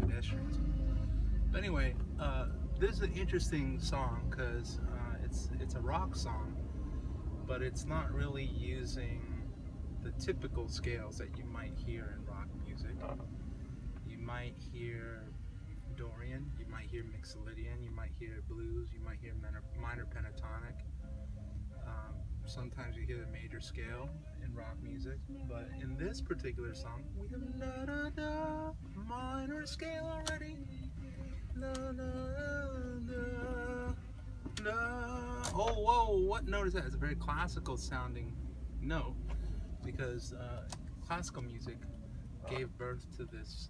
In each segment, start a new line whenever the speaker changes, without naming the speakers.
pedestrians. But anyway, this is an interesting song because it's a rock song, but it's not really using the typical scales that you might hear in rock music. You might hear Dorian, you might hear Mixolydian, you might hear blues, you might hear minor pentatonic. Sometimes you hear the major scale in rock music, but in this particular song, we have da da da minor scale already. Da, da, da, da. Oh, whoa! What note is that? It's a very classical sounding note because classical music gave birth to this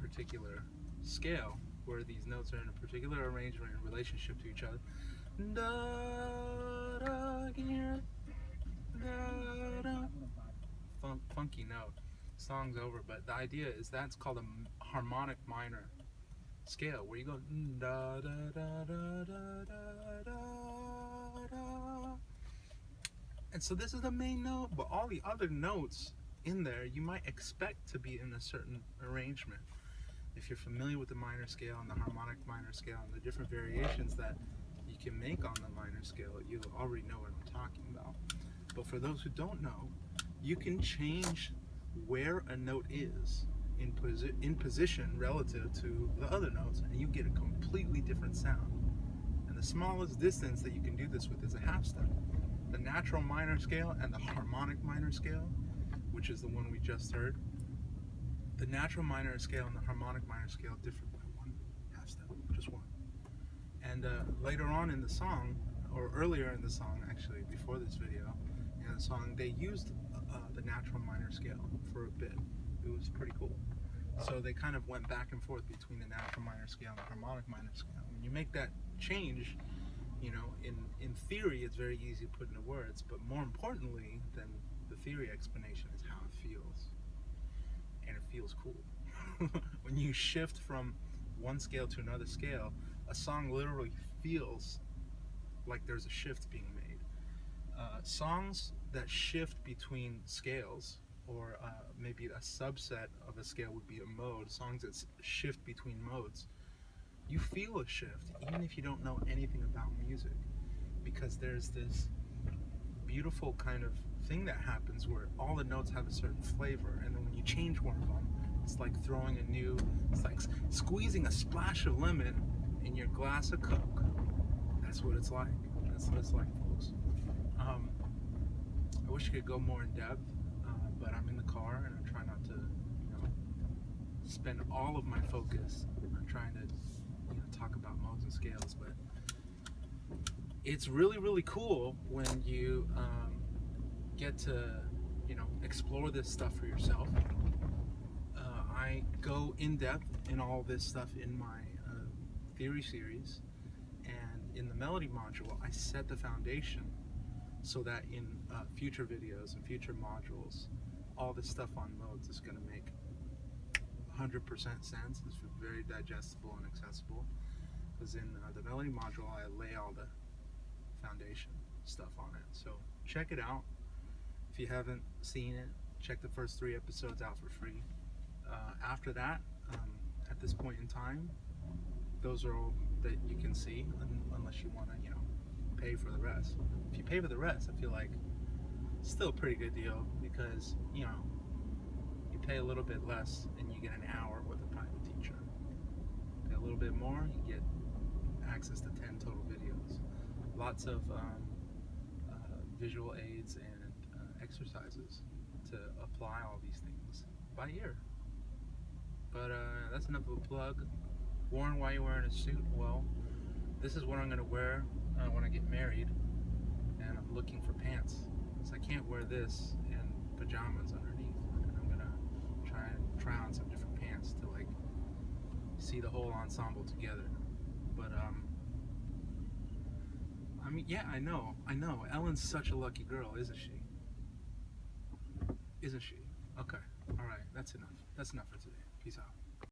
particular scale where these notes are in a particular arrangement in relationship to each other. Da, da, can you hear it? Da, da. Funky note. Song's over, but the idea is that's called a harmonic minor scale, where you go da da da da da da da da. And so this is the main note, but all the other notes in there you might expect to be in a certain arrangement. If you're familiar with the minor scale and the harmonic minor scale and the different variations that you can make on the minor scale, you already know what I'm talking about. But for those who don't know, you can change where a note is in position relative to the other notes, and you get a completely different sound. And the smallest distance that you can do this with is a half step. The natural minor scale and the harmonic minor scale, which is the one we just heard, the natural minor scale and the harmonic minor scale differ by one half step, just one. And later on in the song, or earlier in the song actually, before this video, in the song, they used the natural minor scale for a bit. It was pretty cool. So they kind of went back and forth between the natural minor scale and the harmonic minor scale. When you make that change, you know, in theory it's very easy to put into words, but more importantly than the theory explanation is how it feels. And it feels cool. When you shift from one scale to another scale, a song literally feels like there's a shift being made. Songs that shift between scales, or maybe a subset of a scale would be a mode, songs that shift between modes, you feel a shift even if you don't know anything about music, because there's this beautiful kind of thing that happens where all the notes have a certain flavor, and then when you change one of them, it's like it's like squeezing a splash of lemon in your glass of Coke. That's what it's like. That's what it's like, folks. I wish I could go more in depth, but I'm in the car and I'm trying not to, spend all of my focus on trying to, talk about modes and scales. But it's really, really cool when you get to, explore this stuff for yourself. I go in depth in all this stuff in my theory series, and in the melody module, I set the foundation so that in future videos and future modules, all this stuff on modes is going to make 100% sense. It's very digestible and accessible, because in the melody module I lay all the foundation stuff on it. So check it out. If you haven't seen it, check the first 3 episodes out for free. After that, at this point in time, those are all that you can see, unless you want to, pay for the rest. If you pay for the rest, I feel like it's still a pretty good deal, because, you pay a little bit less and you get an hour with a private teacher. Pay a little bit more, you get access to 10 total videos. Lots of visual aids and exercises to apply all these things by ear. But that's enough of a plug. Warren, why are you wearing a suit? Well, this is what I'm going to wear when I get married, and I'm looking for pants, because I can't wear this and pajamas underneath, and I'm going to try on some different pants to like see the whole ensemble together. But I mean, yeah, I know, Ellen's such a lucky girl, isn't she? Okay, alright, that's enough for today. Peace out.